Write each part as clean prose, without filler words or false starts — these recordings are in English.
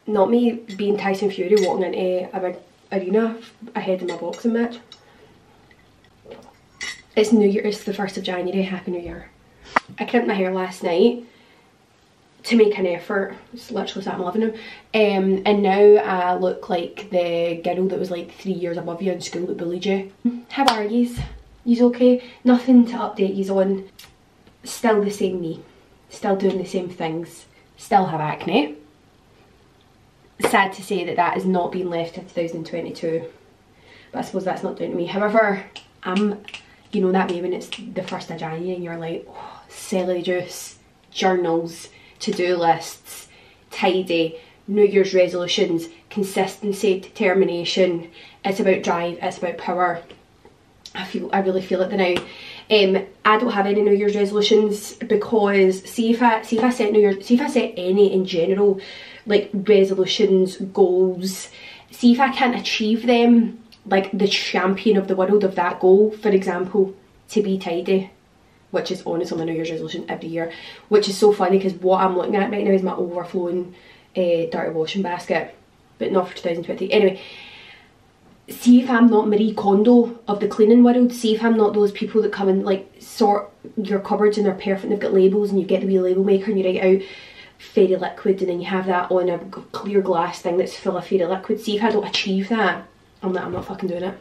not me being Tyson Fury walking into a big arena ahead of my boxing match. It's New Year, it's the 1st of January, Happy New Year. I crimped my hair last night to make an effort. It's literally sat in my living room. And now I look like the girl that was like 3 years above you in school that bullied you. How are yous? Yous okay? Nothing to update yous on. Still the same me. Still doing the same things. Still have acne. Sad to say that that has not been left in 2022. But I suppose that's not down to me. However, you know that way when it's the 1st of January and you're like, oh, celery juice, journals, to-do lists, tidy, New Year's resolutions, consistency, determination. It's about drive, it's about power. I really feel it now. I don't have any New Year's resolutions because see if I set any in general, like resolutions, goals, see if I can't achieve them, like the champion of the world of that goal, for example, to be tidy, which is honestly my New Year's resolution every year, which is so funny because what I'm looking at right now is my overflowing dirty washing basket, but not for 2020. Anyway, see if I'm not Marie Kondo of the cleaning world, see if I'm not those people that come and like sort your cupboards and they're perfect and they've got labels and you get the wee label maker and you write out fairy liquid and then you have that on a clear glass thing that's full of fairy liquid. See if I don't achieve that, I'm not fucking doing it.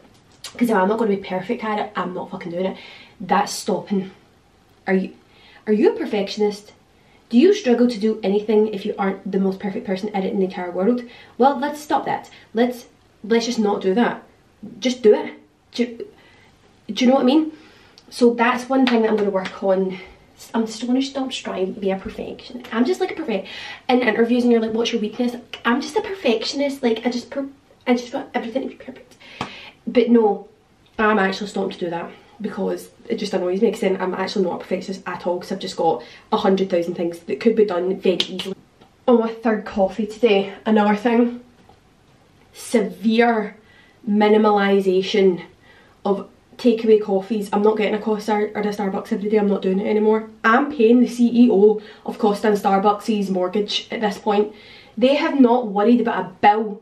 Because if I'm not going to be perfect at it, I'm not fucking doing it. That's stopping. Are you a perfectionist? Do you struggle to do anything if you aren't the most perfect person at it in the entire world? Well, let's stop that. Let's just not do that. Just do it. Do you know what I mean? So that's one thing that I'm going to work on. I'm just going to stop striving to be a perfectionist. I'm just like a perfect. In interviews and you're like, what's your weakness? I'm just a perfectionist. Like I just want everything to be perfect. But no, I'm actually stopping to do that because it just annoys me because I'm actually not a perfectionist at all because I've just got 100,000 things that could be done very easily. On my 3rd coffee today, another thing. Severe minimalisation of takeaway coffees. I'm not getting a Costa or a Starbucks every day. I'm not doing it anymore. I'm paying the CEO of Costa and Starbucks' mortgage at this point. They have not worried about a bill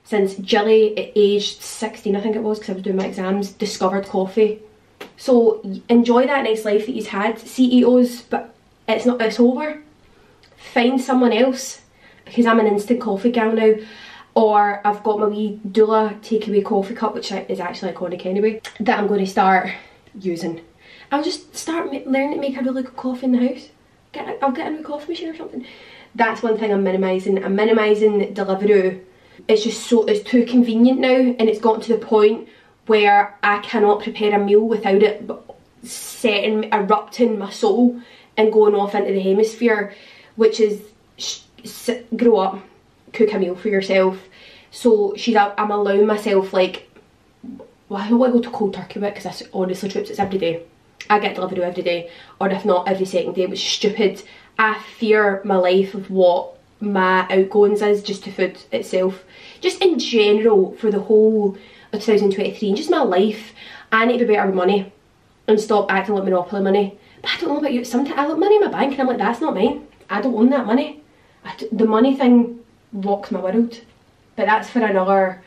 since Jilly at aged 16, I think it was, because I was doing my exams, discovered coffee. So enjoy that nice life that he's had, CEOs, but it's over. Find someone else, because I'm an instant coffee gal now. Or I've got my wee Dula takeaway coffee cup, which is actually iconic anyway, that I'm going to start using. I'll just start learning to make a really good coffee in the house. I'll get a new coffee machine or something. That's one thing I'm minimising. I'm minimising Deliveroo. It's just it's too convenient now, and it's gotten to the point where I cannot prepare a meal without it erupting my soul and going off into the hemisphere, which is grow up, cook a meal for yourself. So I'm allowing myself, like, well, who do I go to cold turkey with? Because that's honestly trips, it's every day. I get Deliveroo every day, or if not every second day, which is stupid. I fear my life of what my outgoings is just to food itself. Just in general for the whole of 2023 and just my life. I need to be better with money and stop acting like Monopoly money. But I don't know about you, sometimes I look money in my bank and I'm like, that's not mine. I don't own that money. The money thing rocks my world. But that's for another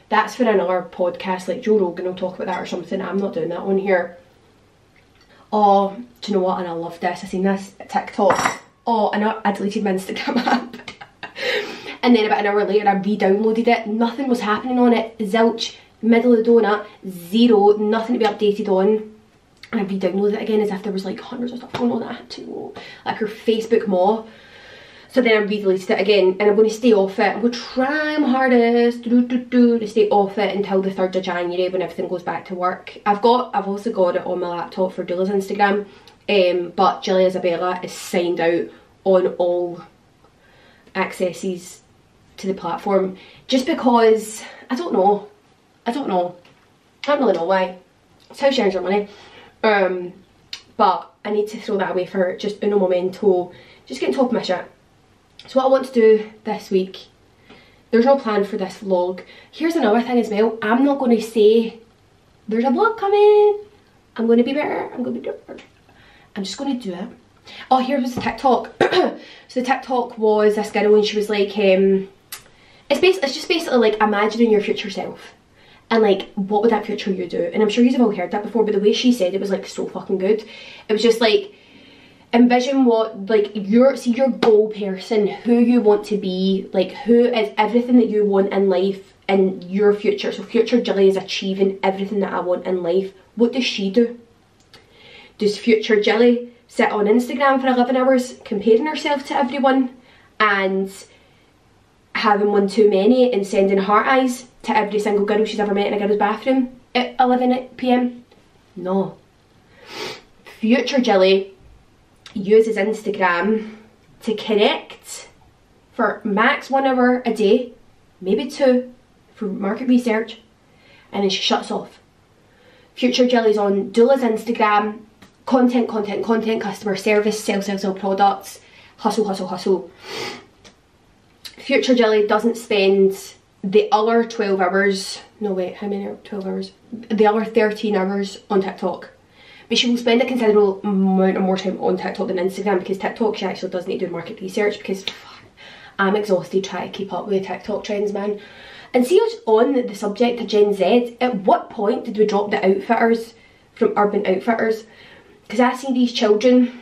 podcast, like Joe Rogan will talk about that or something. I'm not doing that on here. Oh, do you know what? And I love this. I seen this TikTok. Oh, I deleted my Instagram app. And then about an hour later I re-downloaded it. Nothing was happening on it. Zilch, middle of the donut, zero, nothing to be updated on. And I re-downloaded it again as if there was like hundreds of stuff going on that I had to know. Like her Facebook Maw. So then I re-deleted it again and I'm going to stay off it. I'm going to try my hardest to stay off it until the 3rd of January when everything goes back to work. I've also got it on my laptop for Dula's Instagram. But Jilly Isabella is signed out on all accesses to the platform just because I don't really know why. It's how she earns her money. But I need to throw that away for just uno momento, just getting top of my shit. So what I want to do this week, there's no plan for this vlog. Here's another thing as well, I'm not going to say there's a vlog coming, I'm going to be better, I'm going to be different. I'm just going to do it. Oh, here was the TikTok. So the TikTok was this girl and she was like, it's just basically like imagining your future self. And like, what would that future you do? And I'm sure you've all heard that before, but the way she said it was like so fucking good. It was just like, envision what, like, your goal person, who you want to be, like who is everything that you want in life in your future. So future Jilly is achieving everything that I want in life. What does she do? Does future Jilly sit on Instagram for 11 hours comparing herself to everyone and having one too many and sending heart eyes to every single girl she's ever met in a girl's bathroom at 11 PM? No. Future Jilly uses Instagram to connect for max 1 hour a day, maybe 2, for market research, and then she shuts off. Future Jilly's on Doula's Instagram, content, customer service, sell products, hustle. Future Jilly doesn't spend the other 12 hours, no wait, how many are 12 hours? The other 13 hours on TikTok. But she will spend a considerable amount of more time on TikTok than Instagram, because TikTok she actually does need to do market research, because I'm exhausted trying to keep up with the TikTok trends, man. And see us on the subject of Gen Z, at what point did we drop the outfitters from Urban Outfitters? Because I see these children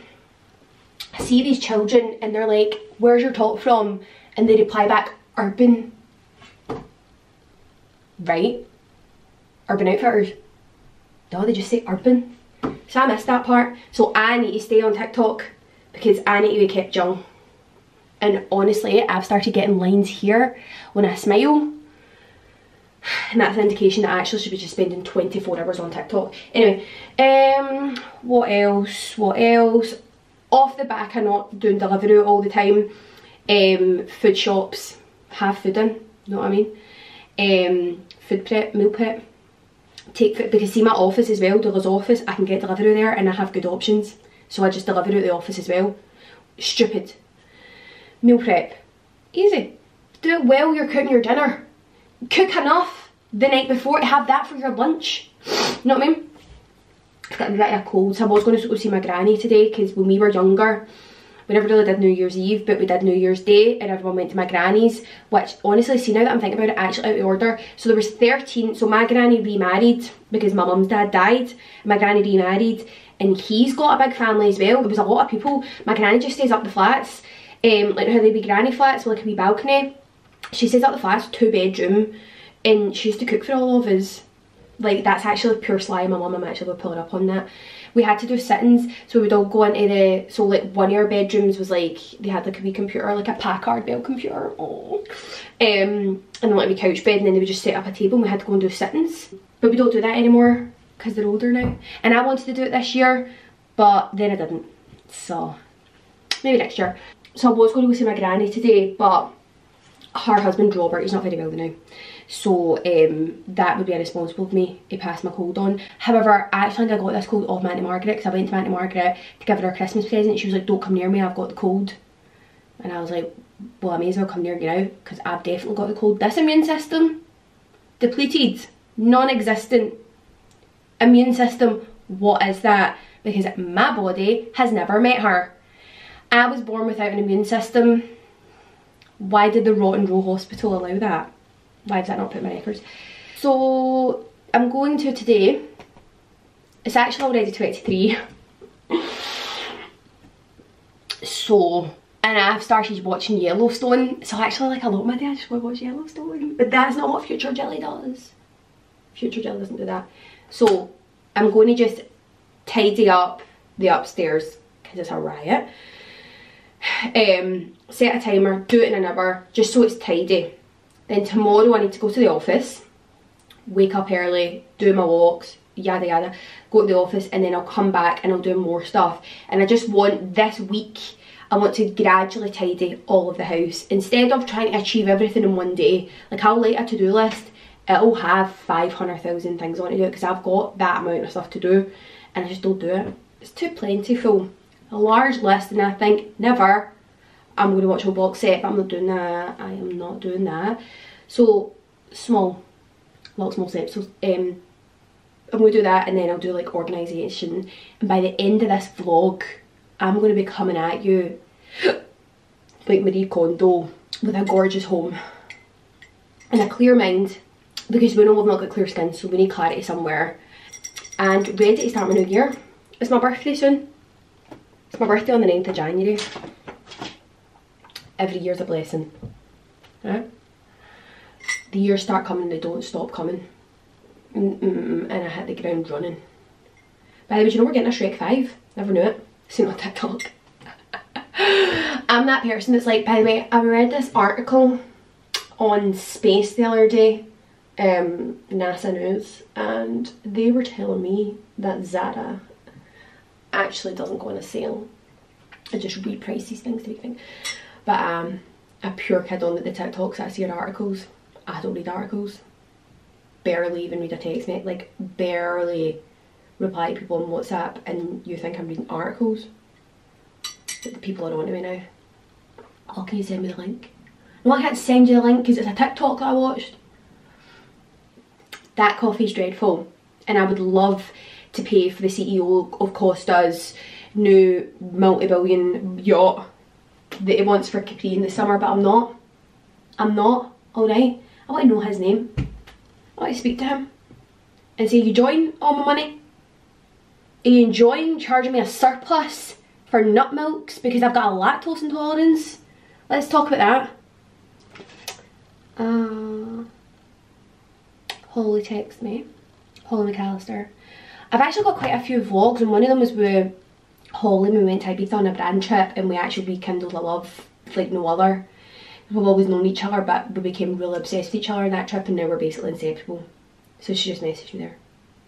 and they're like, where's your top from? And they reply back, Urban. Right? Urban Outfitters. No, they just say Urban. So I missed that part. So I need to stay on TikTok because I need to be kept young. And honestly, I've started getting lines here when I smile. And that's an indication that I actually should be just spending 24 hours on TikTok. Anyway, what else? Off the back of not doing delivery all the time, food shops have food in, you know what I mean? Food prep, meal prep. Take food, because see my office as well, Doula's office, I can get delivery there and I have good options. So I just deliver at the office as well. Stupid. Meal prep. Easy. Do it while you're cooking your dinner. Cook enough the night before to have that for your lunch. You know what I mean? I've got a bit of a cold, so I was going to go see my granny today, because when we were younger, we never really did New Year's Eve, but we did New Year's Day and everyone went to my granny's, which honestly, see now that I'm thinking about it, actually out of order. So there was 13, so my granny remarried because my mum's dad died. My granny remarried and he's got a big family as well. There was a lot of people. My granny just stays up the flats, like how they be granny flats with like a wee balcony. She stays up the flats, 2-bedroom, and she used to cook for all of us. Like, that's actually pure sly. My mum, I'm actually pulling up on that. We had to do sittings, so we'd all go into the, so like one of our bedrooms was like, they had like a wee computer, like a Packard Bell computer, and then like a wee couch bed, and then they would just set up a table and we had to go and do sittings. But we don't do that anymore because they're older now. And I wanted to do it this year, but then I didn't. So maybe next year. So I was going to go see my granny today, but her husband Robert, he's not very well now. So that would be irresponsible of me to pass my cold on. However, I actually got this cold off my Auntie Margaret, because I went to my Auntie Margaret to give her a Christmas present. She was like, don't come near me, I've got the cold. And I was like, well, I may as well come near you now, because I've definitely got the cold. This immune system, depleted, non-existent. Immune system, what is that? Because my body has never met her. I was born without an immune system. Why did the Rotten Row Hospital allow that? Why does that not put my records? So I'm going to today. It's actually already 23. So, and I've started watching Yellowstone. So actually, like, a lot of my day I just want to watch Yellowstone. But that's not what Future Jilly does. Future Jilly doesn't do that. So I'm going to just tidy up the upstairs because it's a riot. Set a timer, do it in an hour, just so it's tidy. Then tomorrow I need to go to the office, wake up early, do my walks, yada yada, go to the office, and then I'll come back and I'll do more stuff. And I just want this week, I want to gradually tidy all of the house instead of trying to achieve everything in one day. Like, I'll write a to-do list, it'll have 500,000 things on to do because I've got that amount of stuff to do and I just don't do it. It's too plentiful. A large list, and I think never I'm going to watch a box set, but I'm not doing that. I am not doing that. So small, little small steps. So I'm going to do that, and then I'll do like organisation. And by the end of this vlog, I'm going to be coming at you like Marie Kondo with a gorgeous home. and a clear mind, because we know we've not got clear skin, so we need clarity somewhere. And ready to start my new year. It's my birthday soon. It's my birthday on the 9th of January. Every year's a blessing. Right? The years start coming, they don't stop coming. And I hit the ground running. By the way, do you know we're getting a Shrek 5? Never knew it. Seen it on TikTok. I'm that person that's like, by the way, I read this article on space the other day, NASA News, and they were telling me that Zara actually doesn't go on a sale. It just reprice these things to make things. But I'm a pure kid on the TikToks. I see her articles. I don't read articles. Barely even read a text, mate. Like, barely reply to people on WhatsApp, and you think I'm reading articles? But the people are on to me now. Oh, can you send me the link? No, I can't send you the link because it's a TikTok that I watched. That coffee's dreadful, and I would love to pay for the CEO of Costa's new multi-billion yacht that he wants for Capri in the summer, but I'm not. I'm not, alright? I want to know his name. I want to speak to him and say, you enjoying all my money? Are you enjoying charging me a surplus for nut milks because I've got a lactose intolerance? Let's talk about that. Holly texted me. Holly McAllister. I've actually got quite a few vlogs, and one of them was with Holly when we went to Ibiza on a brand trip, and we actually rekindled a love like no other. We've always known each other, but we became really obsessed with each other on that trip, and now we're basically inseparable. So she just messaged me there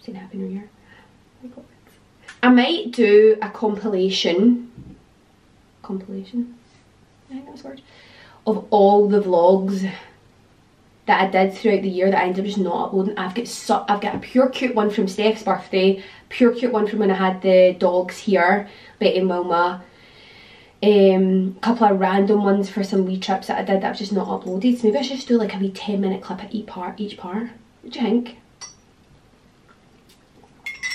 saying Happy New Year. I might do a compilation, I think that's the word, of all the vlogs that I did throughout the year that I ended up just not uploading. I've got a pure cute one from Steph's birthday, pure cute one from when I had the dogs here, Betty and Wilma, couple of random ones for some wee trips that I did that I've just not uploaded. So maybe I should just do like a wee 10-minute clip at each part. What do you think?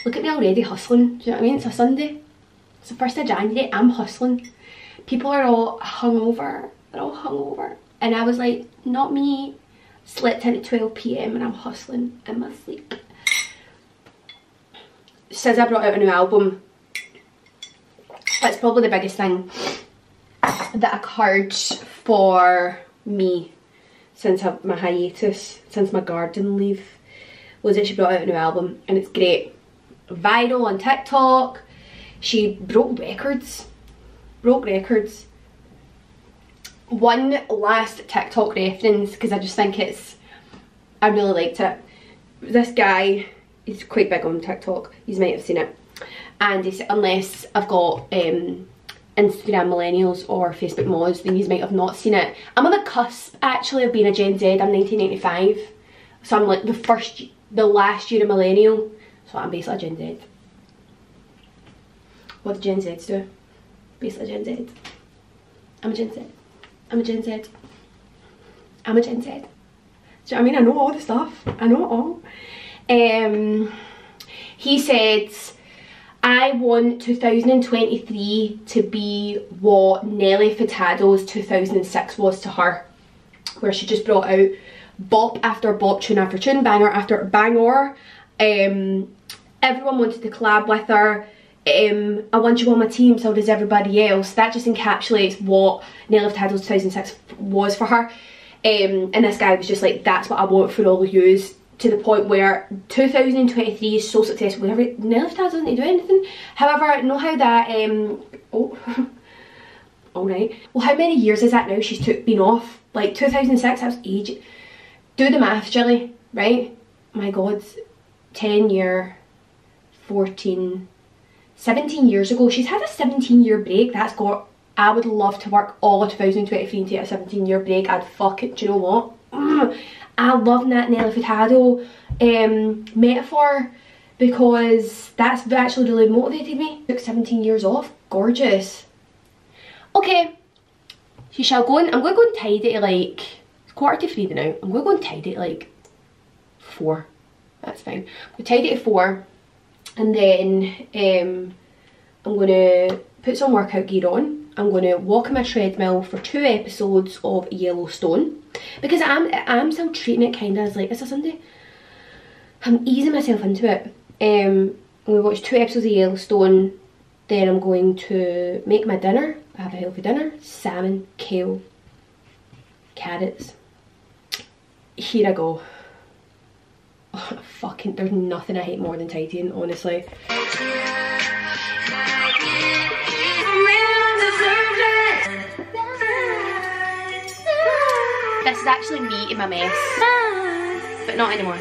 Look at me already hustling, do you know what I mean? It's a Sunday. It's the 1st of January, I'm hustling. People are all hungover, they're all hungover. And I was like, not me. Slept in at 12 PM and I'm hustling in my sleep. SZA brought out a new album. That's probably the biggest thing that occurred for me since my hiatus, since my garden leave, was that she brought out a new album, and it's great. Viral on TikTok. She broke records. One last TikTok reference, because I just think I really liked it. This guy is quite big on TikTok, you might have seen it, and he said, unless I've got Instagram millennials or Facebook mods, then you might have not seen it. I'm on the cusp actually of being a Gen Z. I'm 1995, so I'm like the last year of millennial, so I'm basically a Gen Z. What do Gen Zs do? Basically Gen Z. I'm a Gen Z. I'm a Gen Z. I'm a Gen Z. Do you know what I mean? I know all the stuff. I know it all. He said, I want 2023 to be what Nelly Furtado's 2006 was to her, where she just brought out bop after bop, tune after tune, banger after banger. Everyone wanted to collab with her. I want you on my team, so does everybody else. That just encapsulates what Nelly Furtado's 2006 was for her. And this guy was just like, that's what I want for all of yous, to the point where 2023 is so successful. Nelly Furtado doesn't need to do anything. However, know how that, alright. Well, how many years is that now she's been off? Like 2006, that was age. Do the math, Jilly, right? My God, 10 year, 14, 17 years ago. She's had a 17-year break. That's got, I would love to work all of 2023 and take a 17-year break. I'd fuck it. Do you know what? I love that Nelly Furtado metaphor, because that's actually really motivated me. Took 17 years off. Gorgeous. Okay. She shall go in. I'm going to go and tidy it like, it's 2:45 now. I'm going to go and tidy it like 4. That's fine. I'm going to tidy it at 4. And then I'm going to put some workout gear on. I'm going to walk on my treadmill for 2 episodes of Yellowstone, because I'm still treating it kind of as like, it's a Sunday. I'm easing myself into it. I'm going to watch 2 episodes of Yellowstone, then I'm going to make my dinner. I have a healthy dinner: salmon, kale, carrots. Here I go. Oh, fucking, there's nothing I hate more than tidying, honestly. This is actually me in my mess, but not anymore.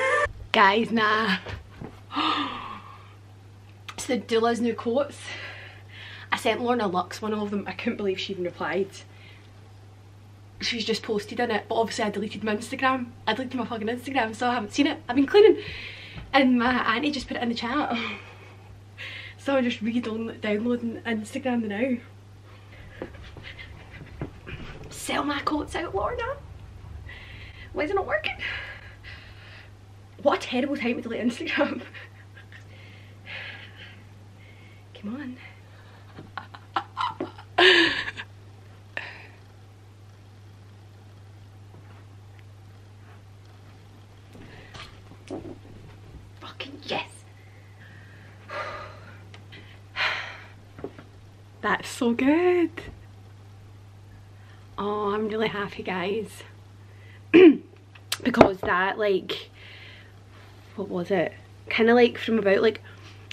Guys, nah. It's the Doula's new quotes. I sent Lorna Lux one of them. I couldn't believe she even replied. She's just posted in it, but obviously I deleted my Instagram. I deleted my fucking Instagram, so I haven't seen it. I've been cleaning, and my auntie just put it in the chat. So I'm just downloading Instagram now. Sell my quotes out, Lorna. Why is it not working? What a terrible time to delete Instagram. Come on. Fucking yes. That's so good. Oh, I'm really happy, guys. Because that, like, what was it? Kind of like from about like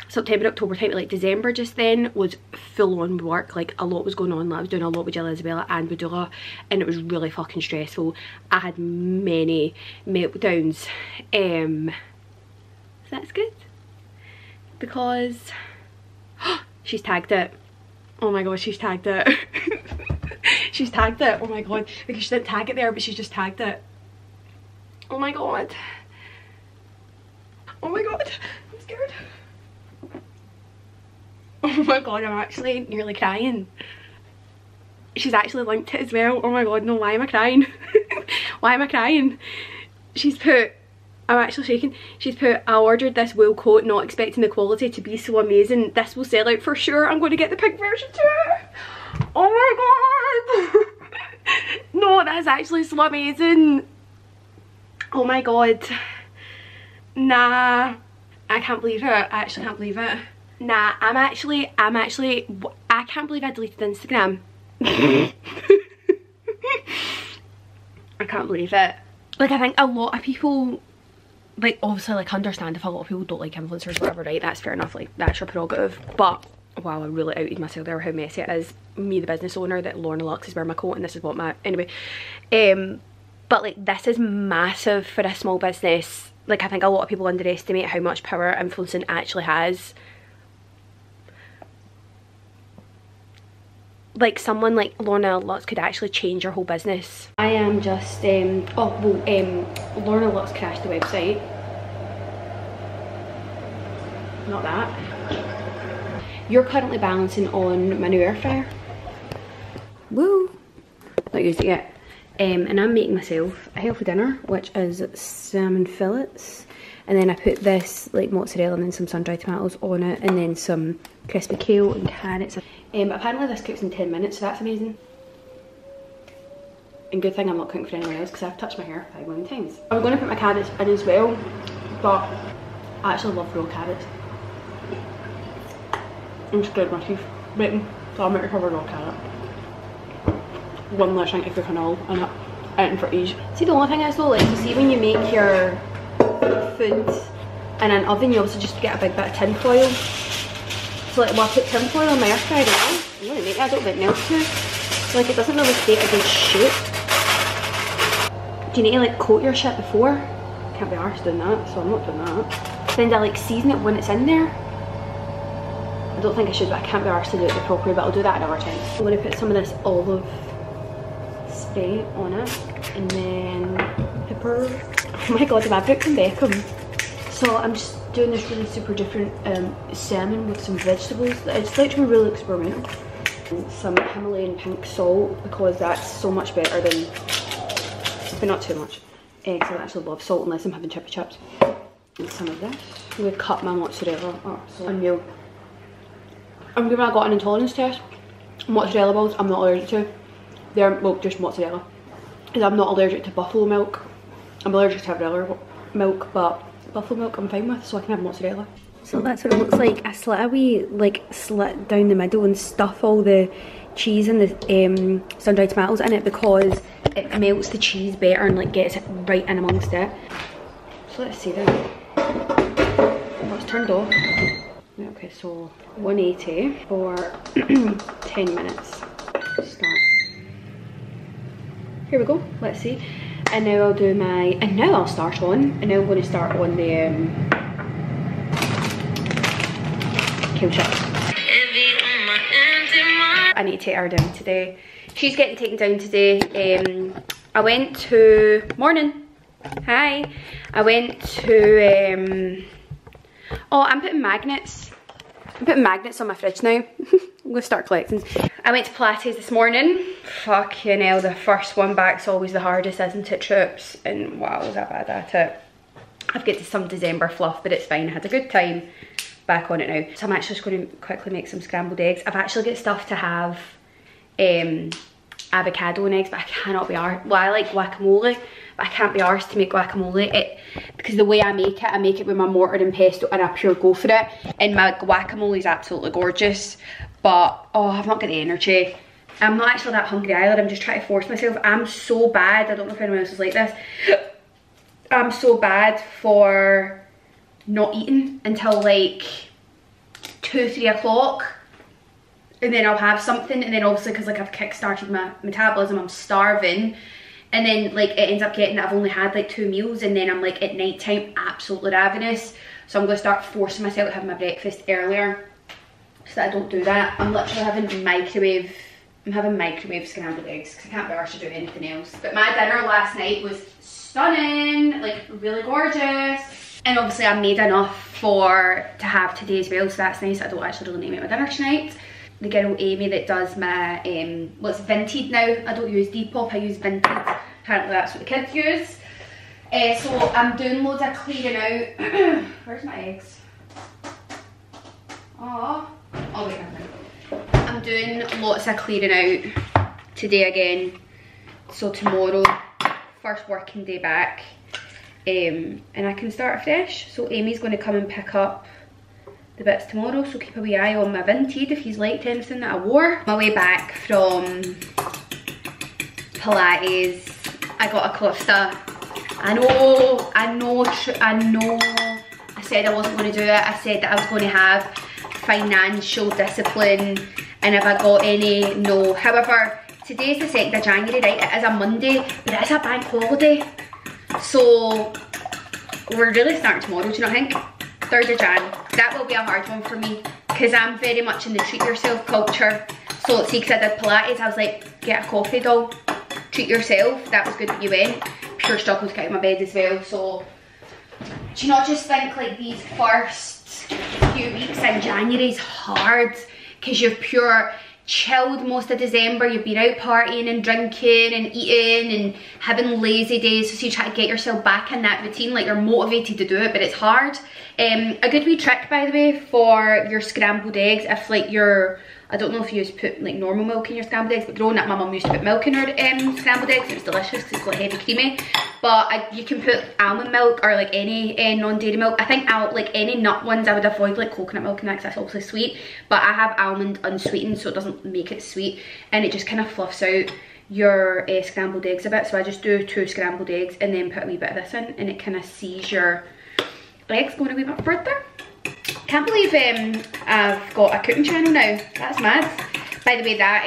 September, October time to like December just then was full on work. Like a lot was going on. I was doing a lot with Jill Isabella and with Doula, and it was really fucking stressful. I had many meltdowns. So that's good, because she's tagged it. Oh my god, she's tagged it. She's tagged it. Oh my god, because she didn't tag it there, but she's just tagged it. Oh my god. Oh my god, I'm scared. Oh my god, I'm actually nearly crying. She's actually linked it as well. Oh my god, no, why am I crying? Why am I crying? She's put, I'm actually shaking. She's put, I ordered this wool coat not expecting the quality to be so amazing. This will sell out for sure. I'm going to get the pink version too. Oh my god. No, that's actually so amazing. Oh my god. Nah, I can't believe it. I actually can't believe it. Nah, I can't believe I deleted Instagram. I can't believe it. Like, I think a lot of people, like, obviously, like, understand if a lot of people don't like influencers, whatever, right? That's fair enough, like, that's your prerogative. But, wow, I really outed myself there, how messy it is. Me, the business owner, that Lorna Lux is wearing my coat, and this is what my, anyway. But, like, this is massive for a small business. Like, I think a lot of people underestimate how much power influencing actually has. Like, someone like Lorna Lux could actually change your whole business. I am just, Lorna Lux crashed the website. Not that. You're currently balancing on my new air fryer. Woo! Not used it yet. And I'm making myself a healthy dinner, which is salmon fillets, and then I put this like mozzarella and then some sun-dried tomatoes on it, and then some crispy kale and carrots. Apparently this cooks in 10 minutes, so that's amazing. And good thing I'm not cooking for anyone else, because I've touched my hair 5 million times. I was going to put my carrots in as well, but I actually love raw carrots. I'm scared my teeth breaking, so I'll make a raw carrot. One less thing if you're canal and it eating for ease. See, the only thing is though, like, you see when you make your food in an oven, you also just get a big bit of tin foil. So like, well, I put tin foil on my air fryer now. I'm gonna make it, I don't like melt too. So like, it doesn't really stay a good shape. Do you need to like coat your shit before? Can't be arsed doing that, so I'm not doing that. Then I like season it when it's in there. I don't think I should, but I can't be arsed to do it the proper way, but I'll do that another time. I'm gonna put some of this olive spray on it, and then pepper. Oh my god, am I Brooks and Beckham? So I'm just doing this really super different salmon with some vegetables. It's like to be really experimental. And some Himalayan pink salt, because that's so much better than, but not too much. Because I actually love salt unless I'm having chippy chips. And some of this. I'm gonna cut my mozzarella. Oh, so unreal. I'm giving I got an intolerance test. mozzarella balls I'm not allergic to. They're, well, just mozzarella. Because I'm not allergic to buffalo milk. I'm allergic to regular milk, but buffalo milk I'm fine with, so I can have mozzarella. So that's what it looks like. I slit a wee, like, slit down the middle and stuff all the cheese and the sun-dried tomatoes in it because it melts the cheese better and like gets it right in amongst it. So let's see then. Oh, it's turned off. Okay, so 180 for 10 minutes. Start. Here we go, let's see. And now I'll do my, and now I'll start on, and now I'm going to start on the kale chips. I need to take her down today. She's getting taken down today. I went to, morning, hi. I went to, oh, I'm putting magnets. I'm putting magnets on my fridge now. I'm gonna start collecting. I went to Pilates this morning. Fucking hell, the first one back's always the hardest, isn't it, troops? And wow, was I bad at it. I've got some December fluff, but it's fine. I had a good time. Back on it now. So I'm actually just going to quickly make some scrambled eggs. I've actually got stuff to have avocado and eggs, but I cannot be arsed. Well, I like guacamole, but I can't be arsed to make guacamole. Because the way I make it with my mortar and pesto and I pure go for it. And my guacamole is absolutely gorgeous. But, oh, I've not got the energy. I'm not actually that hungry either. I'm just trying to force myself. I'm so bad. I don't know if anyone else is like this. I'm so bad for not eating until like 2-3 o'clock, and then I'll have something, and then obviously because like I've kick-started my metabolism, I'm starving, and then like it ends up getting that I've only had like 2 meals, and then I'm like at night time absolutely ravenous. So I'm going to start forcing myself to have my breakfast earlier so that I don't do that. I'm literally having microwave scrambled eggs because I can't be arsed to do anything else. But my dinner last night was stunning, like really gorgeous. And obviously I made enough to have today as well, so that's nice. I don't actually really need to make my dinner tonight. The girl Amy that does my, well, it's Vinted now. I don't use Depop, I use Vinted. Apparently that's what the kids use. So I'm doing loads of clearing out. Where's my eggs? Oh wait, I'm doing lots of clearing out today again. So tomorrow, first working day back. And I can start afresh. So Amy's going to come and pick up the bits tomorrow, so keep a wee eye on my Vinted if he's liked anything that I wore. My way back from Pilates, I got a cluster. I know, I said I wasn't going to do it. I said that I was going to have financial discipline, and if I got any, no. However, today's the 2nd of January, right? It is a Monday, but it is a bank holiday. So we're really starting tomorrow, do you not think? 3rd of Jan. That will be a hard one for me because I'm very much in the treat yourself culture. So see, because I did Pilates, I was like, get a coffee doll, treat yourself. That was good that you went. Pure struggle to get out of my bed as well. So do you not just think like these first few weeks in January is hard because you're pure chilled most of December, you've been out partying and drinking and eating and having lazy days, so you try to get yourself back in that routine, like you're motivated to do it, but it's hard. A good wee trick, by the way, for your scrambled eggs, if like you're, I don't know if you used to put like normal milk in your scrambled eggs, but growing up my mum used to put milk in her scrambled eggs. It was delicious because it's like heavy creamy. But you can put almond milk or like any non-dairy milk. I think like any nut ones I would avoid, like coconut milk and that, because that's obviously sweet. But I have almond unsweetened, so it doesn't make it sweet, and it just kind of fluffs out your scrambled eggs a bit. So I just do 2 scrambled eggs and then put a wee bit of this in, and it kind of sees your eggs going a wee bit further. Can't believe I've got a cooking channel now. That's mad. By the way, that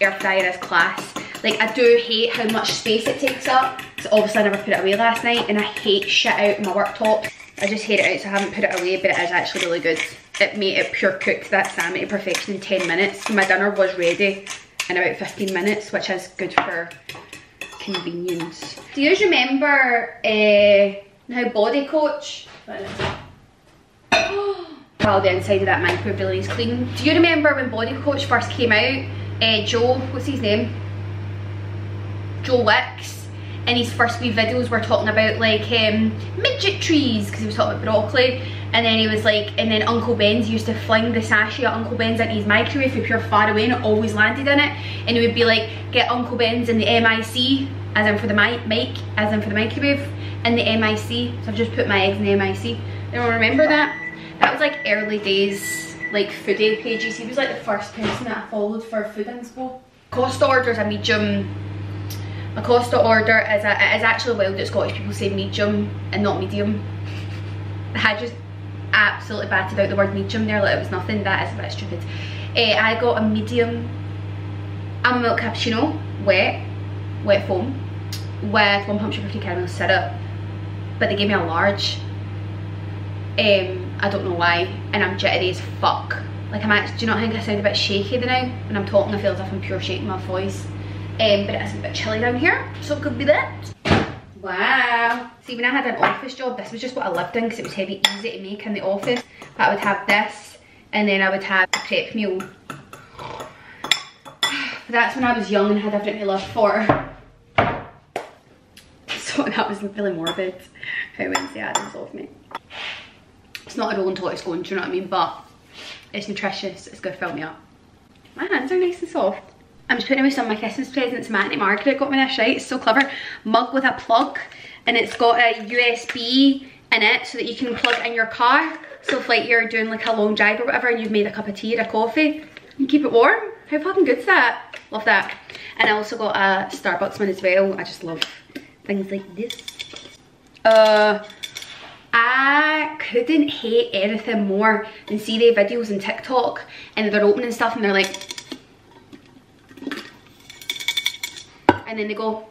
air fryer is class. Like, I do hate how much space it takes up. So obviously I never put it away last night, and I hate shit out in my worktop. I just hate it out, so I haven't put it away, but it is actually really good. It made it pure cooked that salmon to perfection in 10 minutes. My dinner was ready in about 15 minutes, which is good for convenience. Do you remember how Body Coach, while the inside of that microwave really is clean. Do you remember when Body Coach first came out? Joe, what's his name? Joe Wicks. in his first wee videos were talking about like midget trees, because he was talking about broccoli. And then he was like, and then Uncle Ben's used to fling the sachet of Uncle Ben's into his microwave if you're far away, and it always landed in it. And he would be like, get Uncle Ben's in the MIC, as in for the mic, as in for the microwave, and the MIC. So I've just put my eggs in the MIC. Anyone remember that? That was like early days, like foodie pages. He was like the first person that I followed for food inspo. Costa order is a medium. A Costa order is it is actually wild that Scottish people say medium and not medium. I just absolutely batted out the word medium there like it was nothing. That is a bit stupid. I got a medium almond milk cappuccino, wet foam, with 1 pump sugar free caramel syrup, but they gave me a large. I don't know why, and I'm jittery as fuck. Like I'm actually, do you not think I sound a bit shaky now? When I'm talking I feel as if I'm pure shaking my voice. But it is a bit chilly down here, so it could be that. Wow. See, when I had an office job, this was just what I lived in because it was heavy easy to make in the office. But I would have this, and then I would have a prep meal. That's when I was young and had everything to live for. So that was really morbid how Wednesday Addams of me. It's not a rolling till it's going, do you know what I mean? But it's nutritious, it's good to fill me up. My hands are nice and soft. I'm just putting away some of my Christmas presents. My Auntie Margaret got me this, right? It's so clever. Mug with a plug, and it's got a USB in it so that you can plug in your car. So if like you're doing like a long drive or whatever and you've made a cup of tea or a coffee, you keep it warm. How fucking good's that? Love that. And I also got a Starbucks one as well. I just love things like this. I couldn't hate anything more than see their videos on TikTok and they're opening stuff and they're like, and then they go.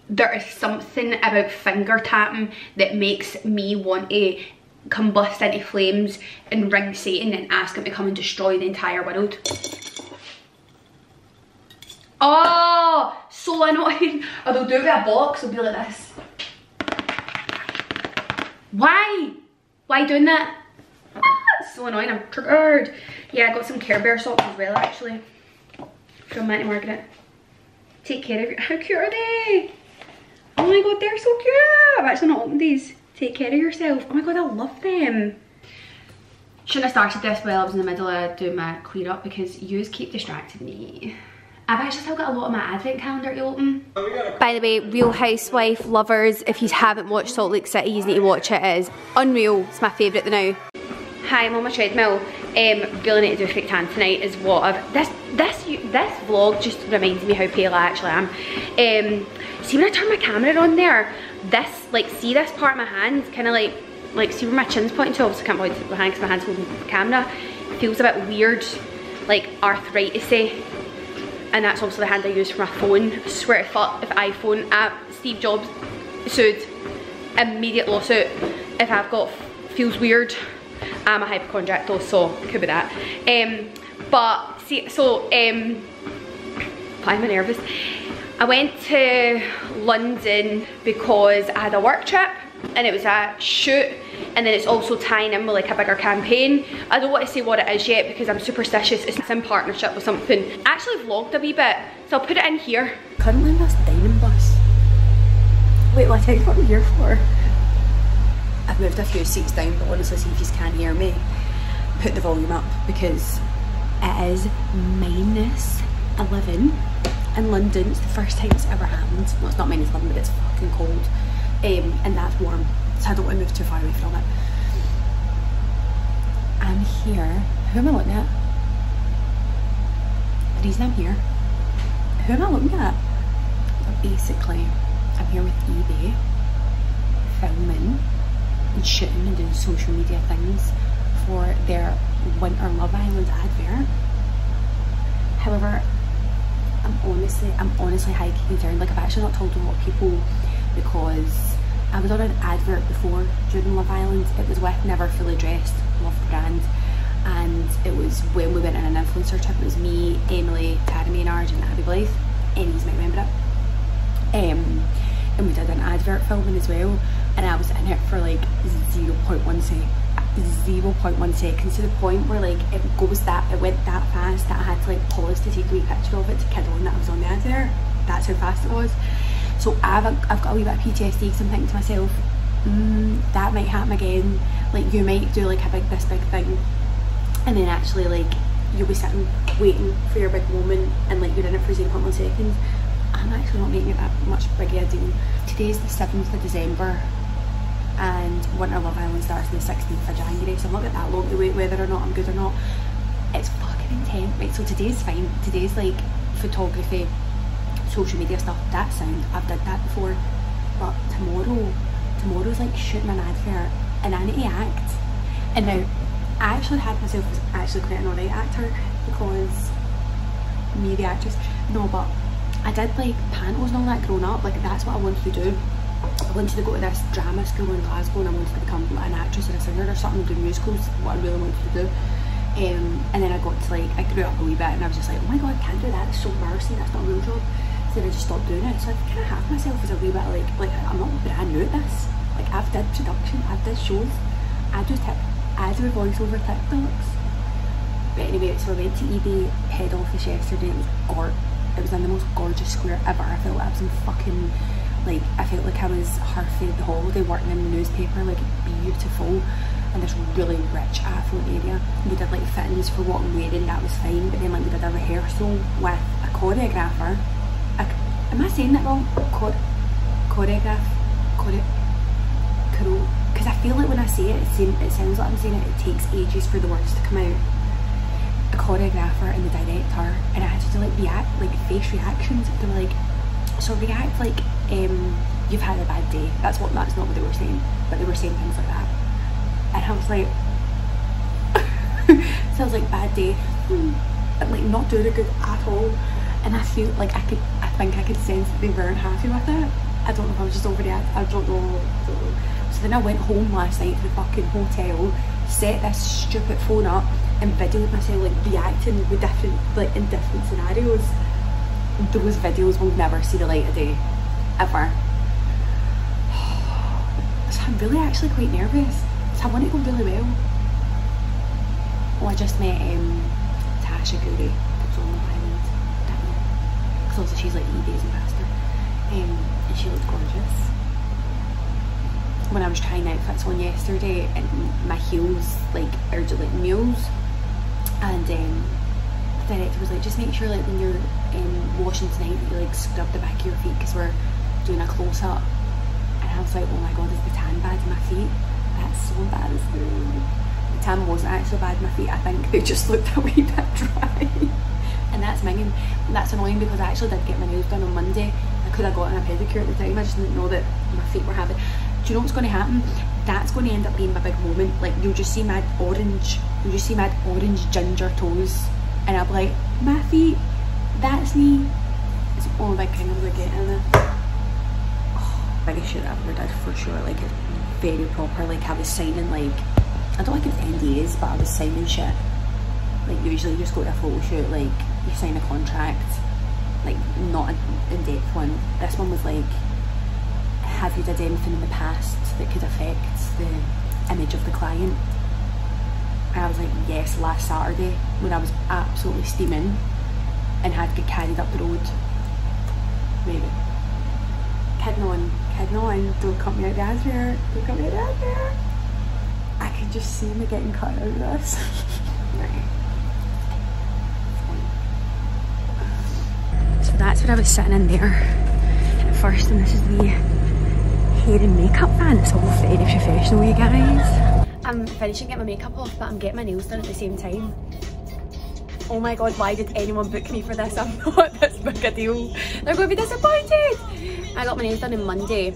There is something about finger tapping that makes me want to combust into flames and ring Satan and ask him to come and destroy the entire world. Oh, so annoying. Or they'll do it with a box, they'll be like this. Why? Why doing that? Ah, it's so annoying, I'm triggered. Yeah, I got some Care Bear socks as well actually. From Auntie Margaret. Take care of your, how cute are they? Oh my god, they're so cute. I've actually not opened these. Take care of yourself. Oh my god, I love them. Shouldn't have started this while I was in the middle of doing my clear up because yous keep distracting me. I've actually still got a lot of my advent calendar to open. By the way, Real Housewife lovers, if you haven't watched Salt Lake City, you need to watch it. It is unreal. It's my favourite now. Hi, I'm on my treadmill. Really need to do a fake tan tonight is what I've... This vlog just reminds me how pale I actually am. See when I turn my camera on there, this, like, see this part of my hand, kind of like see where my chin's pointing to? Obviously I can't point to my hand because my hand's holding the camera. It feels a bit weird, like arthritis-y. And that's also the hand I use for my phone. I swear to fuck, if iPhone app, Steve Jobs sued, immediate lawsuit. If I've got, feels weird. I'm a hypochondriac though, so it could be that. But see, so, why am I nervous? I went to London because I had a work trip and it was a shoot, and then it's also tying in with like a bigger campaign. I don't want to say what it is yet because I'm superstitious. It's in partnership with something. I actually vlogged a wee bit, so I'll put it in here. Currently in this dining bus. Wait, what are you here for? I've moved a few seats down, but honestly, see if you can't hear me. Put the volume up because it is -11 in London. It's the first time it's ever happened. Well, it's not -11, but it's fucking cold. And that's warm, so I don't want to move too far away from it. I'm here. Who am I looking at? The reason I'm here. Who am I looking at? But basically, I'm here with eBay, filming and shooting and doing social media things for their Winter Love Island advert. However, I'm honestly highly concerned. Like, I've actually not told a lot of people because I was on an advert before during Love Island. It was with Never Fully Dressed, love the brand, and it was when we went on an influencer trip. It was me, Emily, Tara Maynard and Abby Blythe. Any's might remember it. And we did an advert filming as well, and I was in it for like 0.1 seconds, to the point where like it went that fast that I had to like pause to take a wee picture of it to kid on that I was on the advert. That's how fast it was. So I've got a wee bit of PTSD because I'm thinking to myself, that might happen again. Like you might do like this big thing, and then actually like you'll be sitting waiting for your big moment and like you're in it for 0.1 seconds. I'm actually not making it that much bigger a deal. Today's the 7th of December and Winter Love Island starts on the 16th of January, so I've not got that long to wait whether or not I'm good or not. It's fucking intense. Right, so today's fine. Today's like photography, social media stuff, that sound, I've did that before. But tomorrow's like shooting an advert and I need to act. And now, I actually had myself as actually quite an alright actor because me, the actress, no, but I did like pantos and all that growing up, like that's what I wanted to do. I wanted to go to this drama school in Glasgow and I wanted to become an actress or a singer or something and do musicals, what I really wanted to do. And then I got to like, I grew up a wee bit and I was just like, oh my god, I can't do that, it's so embarrassing, that's not a real job. So then I just stopped doing it. So I kind of have myself as a wee bit like I'm not brand new at this. Like I've did production, I've did shows, I do voiceover TikToks. But anyway, so I went to EB head office yesterday. It was in the most gorgeous square ever. I felt like I was in fucking, like, I felt like I was Harford the holiday working in the newspaper, like beautiful. And this really rich affluent area. We did like fittings for what I'm wearing, that was fine. But then like we did a rehearsal with a choreographer. Am I saying that wrong? Because I feel like when I say it, it sounds like I'm saying it takes ages for the words to come out. A choreographer and the director, and I had to do like face reactions. They were like, so react like you've had a bad day. That's not what they were saying, but they were saying things like that. And I was like, so I was like, bad day, and like not doing it good at all. And I feel like I think I could sense that they weren't happy with it. I don't know if I was just overreacting, I don't know. So then I went home last night to the fucking hotel, set this stupid phone up and videoed myself like reacting with in different scenarios. Those videos will never see the light of day, ever. So I'm really actually quite nervous. So I want it to go really well. Oh, I just met Tasha Guri, who's on the island. Because also she's like eBay's ambassador. And she looked gorgeous. When I was trying outfits on yesterday, and my heels like are just like mules, and the director was like, just make sure like when you're washing tonight that you like scrub the back of your feet because we're doing a close-up. And I was like, oh my god, is the tan bad in my feet? That's so embarrassing. The tan wasn't actually bad in my feet, I think they just looked a wee bit dry. And that's minging. That's annoying because I actually did get my nails done on Monday. I could have gotten a pedicure at the time, I just didn't know that my feet were having. Do you know what's going to happen? That's going to end up being my big moment. Like you'll just see mad orange ginger toes, and I'll be like, my feet, that's me. It's the only big thing I'm going to get in it. Oh, biggest shit I've ever did for sure. Like it's very proper. Like I was signing like, I don't like it NDAs, but I was signing shit. Like usually you just go to a photo shoot, like you sign a contract, like not an in-depth one. This one was like, have you did anything in the past that could affect the image of the client? And I was like, yes, last Saturday when I was absolutely steaming and had to get carried up the road. Maybe. Kidding on, don't cut me out the advert, don't cut me out the advert. I can just see me getting cut out of this. Right. So that's where I was sitting in there at first, and this is the hair and makeup van. It's all very professional, you guys. I'm finishing getting my makeup off, but I'm getting my nails done at the same time. Oh my god, why did anyone book me for this? I'm not this big a deal. They're going to be disappointed. I got my nails done on Monday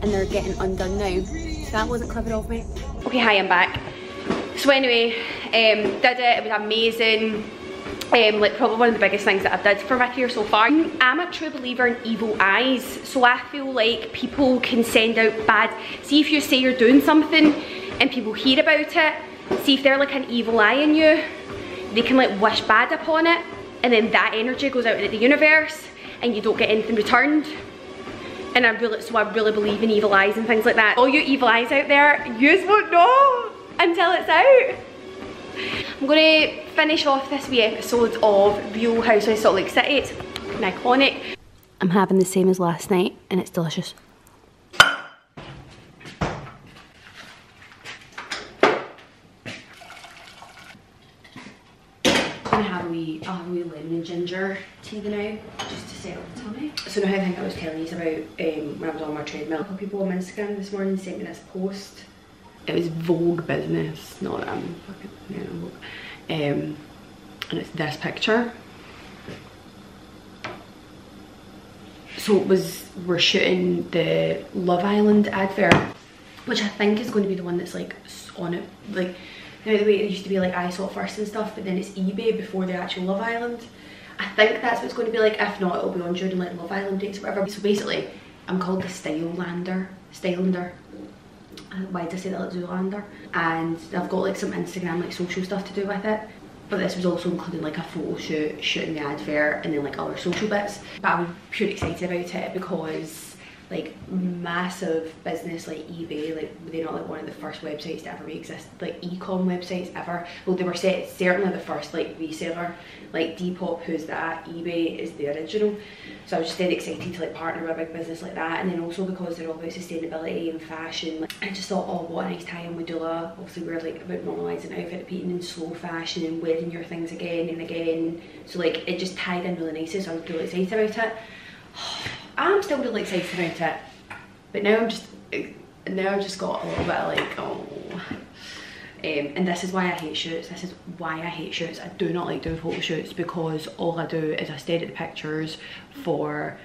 and they're getting undone now. So that wasn't clever of me. Okay, hi, I'm back. So anyway, did it was amazing. Like probably one of the biggest things that I've did for my career so far. I'm a true believer in evil eyes, so I feel like people can send out bad, see if you say you're doing something and people hear about it, see if they're like an evil eye in you, they can like wish bad upon it, and then that energy goes out into the universe and you don't get anything returned. And I really believe in evil eyes and things like that. All you evil eyes out there, yous won't know until it's out. I'm going to finish off this wee episode of Real Housewives of Salt Lake City. It's iconic. I'm having the same as last night and it's delicious. I'll have a wee lemon and ginger tea now, just to settle the tummy. So now I think I was telling you about when I was on my treadmill. A couple people on Instagram this morning sent me this post. It was Vogue Business, not that I'm fucking, you know, Vogue. And it's this picture. So we're shooting the Love Island advert, which I think is going to be the one that's like on it, like, you know, the way it used to be like I Saw It First and stuff, but then it's eBay before the actual Love Island. I think that's what it's going to be like. If not, it'll be on during like Love Island dates or whatever. So basically, I'm called the Stylander. Why did I say that like Zoolander? And I've got like some Instagram like social stuff to do with it. But this was also including like a photo shoot, shooting the advert, and then like other social bits. But I was purely excited about it because like massive business like eBay, like they're not like one of the first websites to ever exist, like e-com websites ever. Well, they were certainly the first like reseller, like Depop, Who's That, eBay is the original. So I was just dead excited to like partner with a big business like that, and then also because they're all about sustainability and fashion. Like, I just thought, oh, what a nice tie-in with Dula. Obviously we're like about normalising outfit repeating in slow fashion and wearing your things again and again. So like it just tied in really nicely, so I was really excited about it. I'm still really excited about it, but now I've just got a little bit of like, oh. And this is why I hate shoots. This is why I hate shoots. I do not like doing photo shoots because all I do is I stare at the pictures for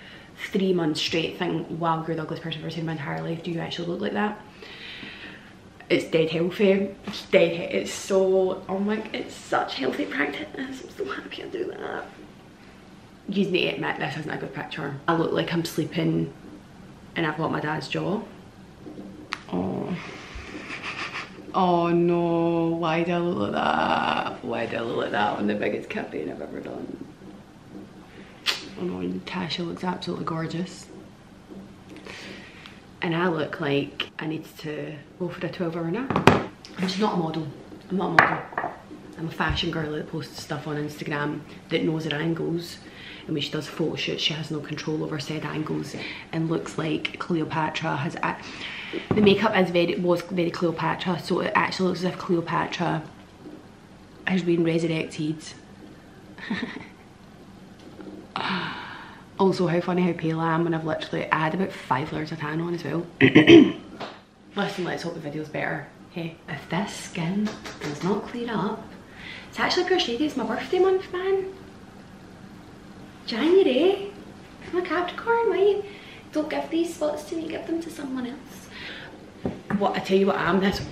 3 months straight, think, wow, you're the ugliest person I've ever seen in my entire life. Do you actually look like that? It's dead healthy. It's dead. It's so, oh my, it's such healthy practice. I'm so happy I do that. You need to admit this isn't a good picture. I look like I'm sleeping and I've got my dad's jaw. Oh. Oh no, why do I look like that? Why do I look like that on the biggest campaign I've ever done? Oh no, Natasha looks absolutely gorgeous. And I look like I need to go for a 12-hour nap. I'm just not a model. I'm not a model. I'm a fashion girl that posts stuff on Instagram that knows her angles. And when she does photo shoots, she has no control over said angles and looks like Cleopatra has. The makeup was very Cleopatra, so it actually looks as if Cleopatra has been resurrected. Also, how funny how pale I am when I had about 5 layers of tan on as well. Listen, let's hope the video's better. Hey, if this skin does not clear up, it's actually pure shady. It's my birthday month, man. January. I'm a Capricorn. Why don't give these spots to me? Give them to someone else. What, I tell you what, I am this.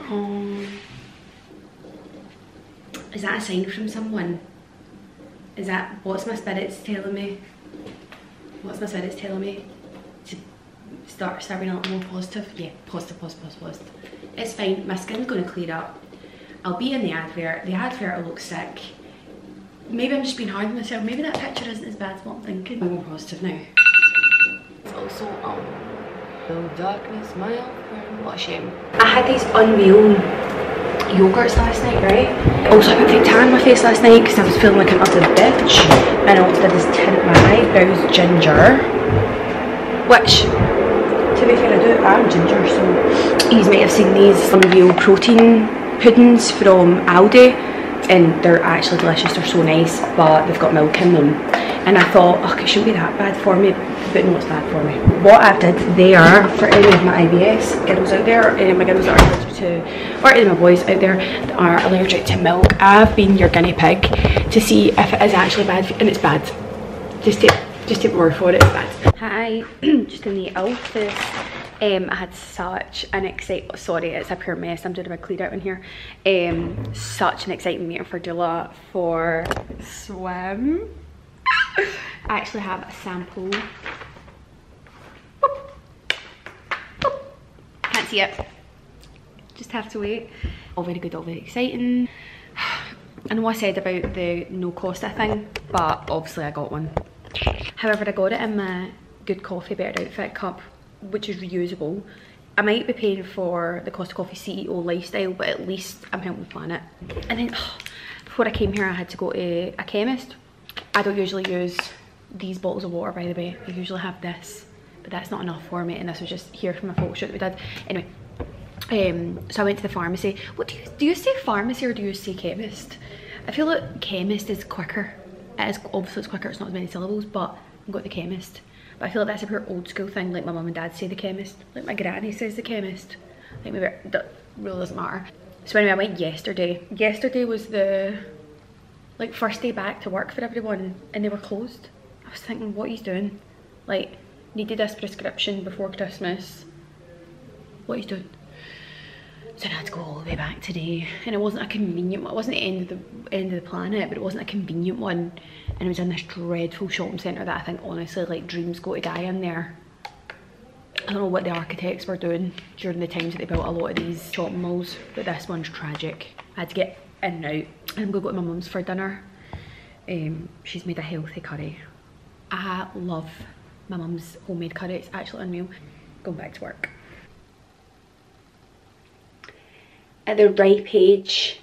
Oh. Is that a sign from someone? Is that, what's my spirits telling me? What's my spirits telling me? To start being a little more positive? Yeah, positive. It's fine, my skin's gonna clear up. I'll be in the advert will look sick. Maybe I'm just being hard on myself. Maybe that picture isn't as bad as what I'm thinking. I'm more positive now. It's also, oh, darkness, my old friend. What a shame. I had these unreal yogurts last night, right? Also, I put fake tan on my face last night because I was feeling like an utter bitch. And I also did this tint my eyebrows ginger. Which, to be fair, I'm ginger, so you might have seen these unreal protein puddings from Aldi. And they're actually delicious, they're so nice, but they've got milk in them. And I thought, oh, it shouldn't be that bad for me, but no, it's bad for me. What I did there, for any of my IBS girls out there, or any of my girls that are allergic to, or any of my boys out there that are allergic to milk, I've been your guinea pig to see if it is actually bad, and it's bad. Just take my word for it, it's bad. Hi, just in the office. I had such an sorry, it's a pure mess, I'm doing a big clean out in here. Such an exciting meeting for Dula for swim. I actually have a sample. Can't see it, just have to wait. All very good, all very exciting. I know I said about the no Costa thing, but obviously I got one. However, I got it in my Good Coffee Better Outfit cup, which is reusable, I might be paying for the Costa Coffee CEO lifestyle, but at least I'm helping the planet. And then before I came here, I had to go to a chemist. I don't usually use these bottles of water, by the way. I usually have this, but that's not enough for me, and this was just here from a photo shoot that we did. Anyway, so I went to the pharmacy. What do you say pharmacy or do you say chemist? I feel like chemist is quicker. It is, obviously it's quicker, it's not as many syllables, but I'm going to the chemist. But I feel like that's a pure old school thing, like my mum and dad say the chemist. Like my granny says the chemist. Like maybe that really doesn't matter. So anyway, I went yesterday. Yesterday was the like first day back to work for everyone, and they were closed. I was thinking, what are you doing? Like, needed this prescription before Christmas. What are you doing? So I had to go all the way back today, and it wasn't a convenient one. It wasn't the end of the planet, but it wasn't a convenient one, and it was in this dreadful shopping centre that I think honestly like dreams go to die in there. I don't know what the architects were doing during the times that they built a lot of these shopping malls, but this one's tragic. I had to get in and out. I'm gonna go to my mum's for dinner. She's made a healthy curry. I love my mum's homemade curry, it's actually unreal. Going back to work. At the ripe age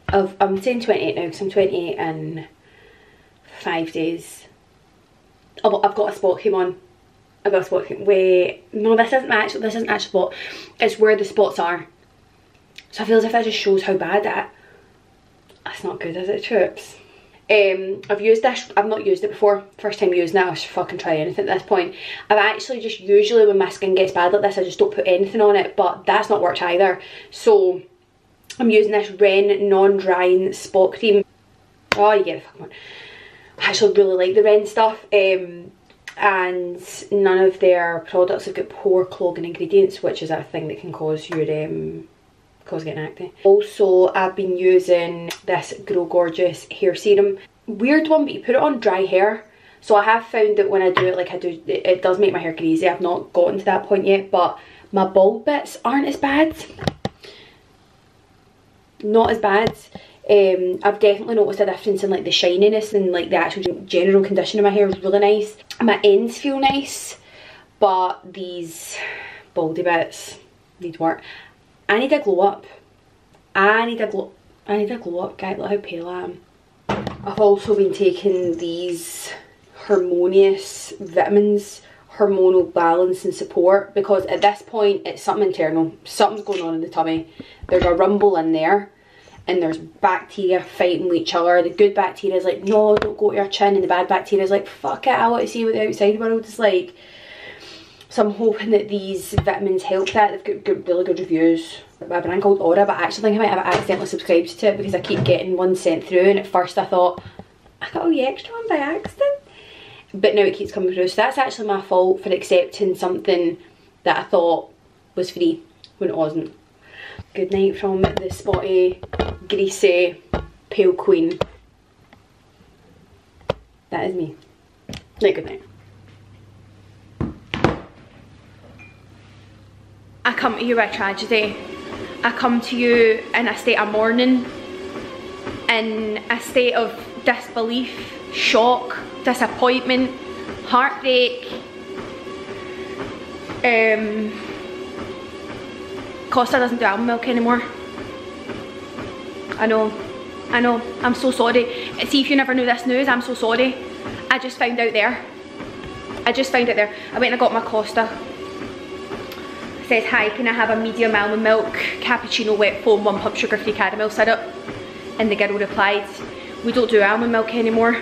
of, I'm saying 28 now because I'm 28 in 5 days. Oh, I've got a spot came on. I've got a spot came, wait, no, this isn't actual spot. It's where the spots are. So I feel as if that just shows how bad that's not good, is it, troops? I've used this, I've not used it before. First time using it, I should fucking try anything at this point. I've actually just, usually when my skin gets bad like this, I just don't put anything on it, but that's not worked either. So I'm using this Ren non-drying spot cream. Oh, you get the fucking one. I actually really like the Ren stuff. And none of their products have got pore clogging ingredients, which is a thing that can cause your getting acne. Also, I've been using this Grow Gorgeous hair serum. Weird one, but you put it on dry hair. So I have found that when I do it like I do, it does make my hair greasy. I've not gotten to that point yet, but my bald bits aren't as bad. Not as bad. I've definitely noticed a difference in like the shininess and like the actual general condition of my hair is really nice. My ends feel nice, but these baldy bits need work. I need a glow up. I need a glow up, guys. Look how pale I am. I've also been taking these Harmonious vitamins, hormonal balance and support, because at this point it's something internal. Something's going on in the tummy. There's a rumble in there, and there's bacteria fighting with each other. The good bacteria is like, no, don't go to your chin, and the bad bacteria is like, fuck it, I want to see what the outside world is like. So I'm hoping that these vitamins help that. They've got really good reviews. A brand called Aura, but I actually think I might have accidentally subscribed to it because I keep getting one sent through, and at first I thought, I got all the extra one by accident. But now it keeps coming through, so that's actually my fault for accepting something that I thought was free when it wasn't. Good night from the spotty, greasy, pale queen. That is me. Night, good night. I come to you by tragedy. I come to you in a state of mourning, in a state of disbelief, shock, disappointment, heartbreak. Costa doesn't do almond milk anymore. I know, I'm so sorry. See, if you never knew this news, I'm so sorry. I just found out there. I went and I got my Costa. It says, hi, can I have a medium almond milk, cappuccino, wet foam, 1 pump sugar free caramel syrup? And the girl replied, we don't do almond milk anymore.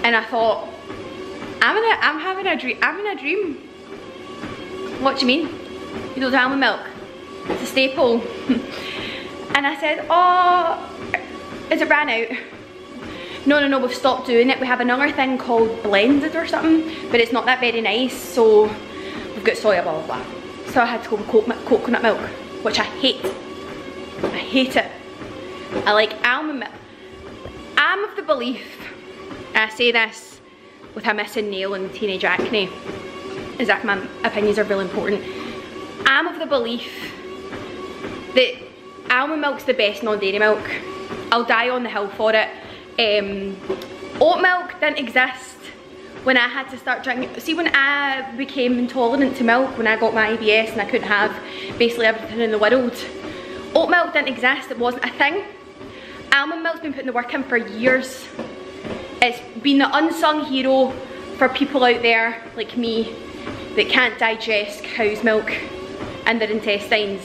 And I thought, I'm having a dream. What do you mean? You don't do almond milk? It's a staple. And I said, oh, is it ran out? No, we've stopped doing it. We have another thing called blended or something, but it's not that very nice, so we've got soya, blah, blah, blah. So I had to go with coconut milk, which I hate. I hate it. I like almond milk. I'm of the belief, and I say this with a missing nail and teenage acne, as if my opinions are really important. I'm of the belief that almond milk's the best non-dairy milk. I'll die on the hill for it. Oat milk didn't exist when I had to start drinking. See, when I became intolerant to milk, when I got my IBS and I couldn't have basically everything in the world, oat milk didn't exist, it wasn't a thing. Almond milk's been putting the work in for years. It's been the unsung hero for people out there like me that can't digest cow's milk and their intestines.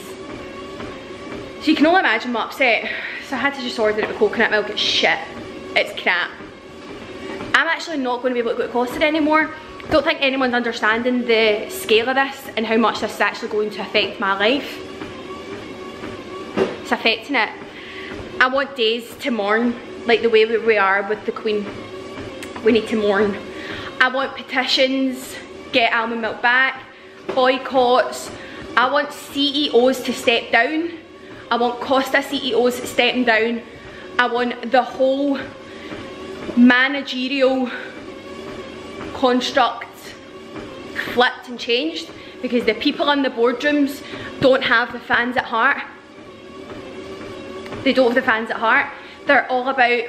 So you can only imagine my upset. So I had to just order it with coconut milk. It's shit. It's crap. I'm actually not going to be able to go to Costa anymore. Don't think anyone's understanding the scale of this and how much this is actually going to affect my life. It's affecting it. I want days to mourn, like the way we are with the Queen. We need to mourn. I want petitions, get almond milk back, boycotts. I want CEOs to step down. I want Costa CEOs stepping down. I want the whole managerial construct flipped and changed, because the people in the boardrooms don't have the fans at heart. They don't have the fans at heart. They're all about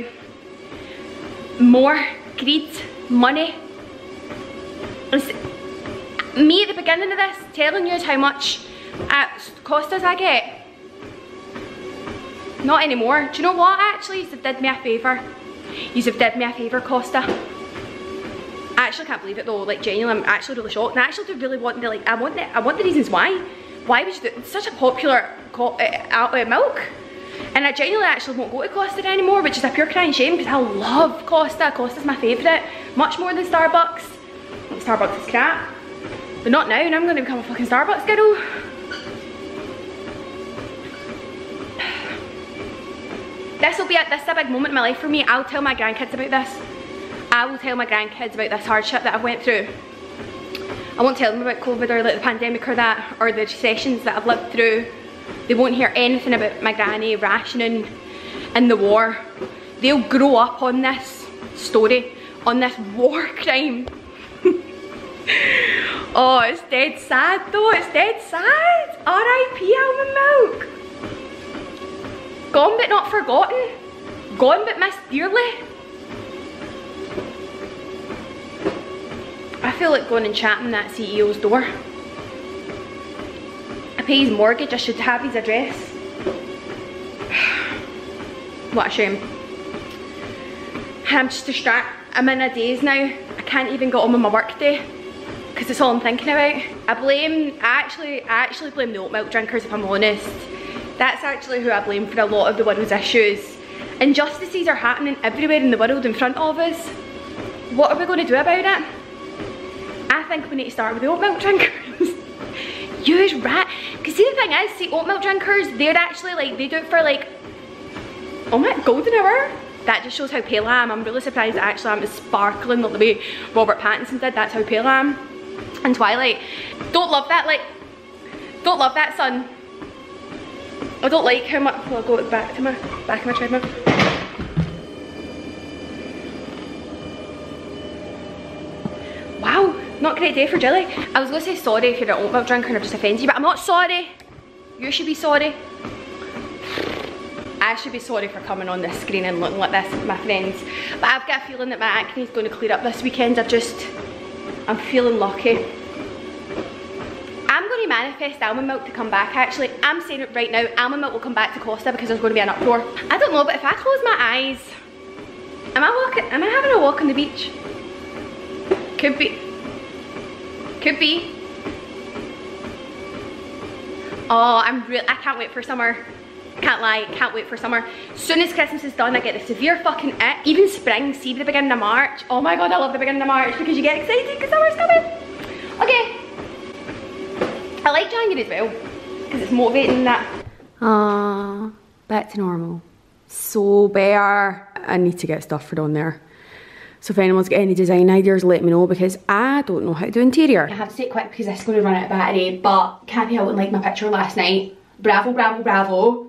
more greed, money. Me at the beginning of this telling you how much Costas I get. Not anymore. Do you know what, actually? You did me a favour. You did me a favour, Costa. I actually can't believe it though, like genuinely, I'm actually really shocked. And I actually do really want the, like, I want the reasons why. Why would you do it? It's such a popular milk. And I genuinely actually won't go to Costa anymore, which is a pure crying shame, because I love Costa. Costa's my favourite, much more than Starbucks. Starbucks is crap. But not now, and I'm going to become a fucking Starbucks girl. This is a big moment in my life for me. I'll tell my grandkids about this. I will tell my grandkids about this hardship that I've went through. I won't tell them about COVID or like the pandemic or that, or the recessions that I've lived through. They won't hear anything about my granny rationing and the war. They'll grow up on this story, on this war crime. Oh, it's dead sad though, it's dead sad. R.I.P. almond milk. Gone but not forgotten. Gone but missed dearly. I feel like going and chatting that CEO's door. I pay his mortgage, I should have his address. What a shame. I'm just distracted. I'm in a daze now. I can't even get on with my work day, because it's all I'm thinking about. I actually blame the oat milk drinkers, if I'm honest. That's actually who I blame for a lot of the world's issues. Injustices are happening everywhere in the world in front of us. What are we going to do about it? I think we need to start with the oat milk drinkers. Use rat. Because see, the thing is, see, oat milk drinkers, they're actually like, they do it for like, oh my, golden hour? That just shows how pale I am. I'm really surprised that actually I'm as sparkling like the way Robert Pattinson did. That's how pale I am. And Twilight. Don't love that, like, don't love that, son. I don't like how much, well, I'll go back to my, back of my treadmill. Wow, not a great day for jelly. I was going to say sorry if you're an oat milk drinker and I've just offended you, but I'm not sorry. You should be sorry. I should be sorry for coming on this screen and looking like this with my friends. But I've got a feeling that my acne is going to clear up this weekend. I'm feeling lucky. I'm going to manifest almond milk to come back, actually. I'm saying it right now, almond milk will come back to Costa because there's going to be an uproar. I don't know, but if I close my eyes, am I having a walk on the beach? Could be. Could be. Oh, I can't wait for summer. Can't lie, can't wait for summer. Soon as Christmas is done, I get the severe fucking it. Even spring, see the beginning of March. Oh my god, I love the beginning of March because you get excited because summer's coming. Okay. I like January as well because it's motivating that. Back to normal. So bare. I need to get stuff for on there. So if anyone's got any design ideas, let me know because I don't know how to do interior. I have to say it quick because this is going to run out of battery, but Kathy Hilton liked my picture last night. Bravo, bravo, bravo.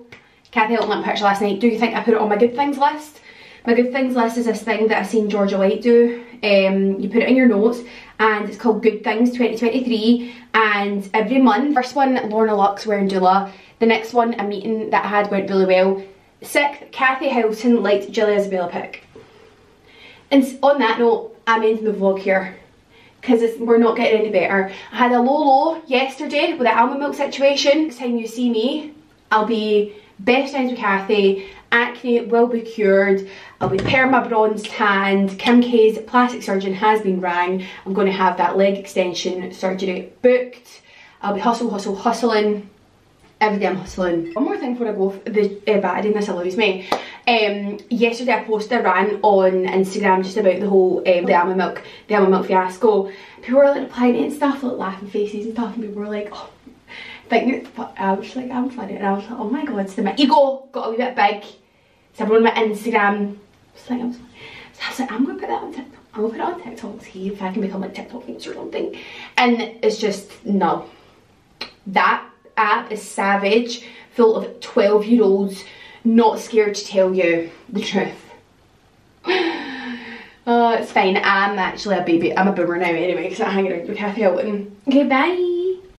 Kathy Hilton liked my picture last night. Do you think I put it on my good things list? My good things list is this thing that I've seen Georgia White do. You put it in your notes and it's called Good Things 2023, and every month, first one, Lorna Lux wearing doula. The next one, a meeting that I had went really well. 6th, Kathy Hilton liked Julia Isabella pick. And on that note, I'm ending the vlog here because we're not getting any better. I had a low yesterday with the almond milk situation. Next time you see me, I'll be best friends with Kathy, acne will be cured, I'll be perma bronze tanned, Kim K's plastic surgeon has been rang, I'm going to have that leg extension surgery booked, I'll be hustling, every day I'm hustling. One more thing before I go, but I didn't, this allows me. Yesterday I posted a rant on Instagram just about the whole the almond milk fiasco. People were like replying and stuff, like laughing faces and stuff, and people were like, oh, thinking, I was like, I'm funny, and I was like, oh my god, so my ego got a wee bit big. So everyone on my Instagram was like, so I was like, I'm gonna put that on TikTok. I'm gonna put it on TikTok, see if I can become like TikTok famous or something. And it's just, no. That app is savage, full of 12-year-olds not scared to tell you the truth. Oh, it's fine. I'm actually a baby. I'm a boomer now anyway because I'm hanging out with Kathy Hilton. Okay, bye.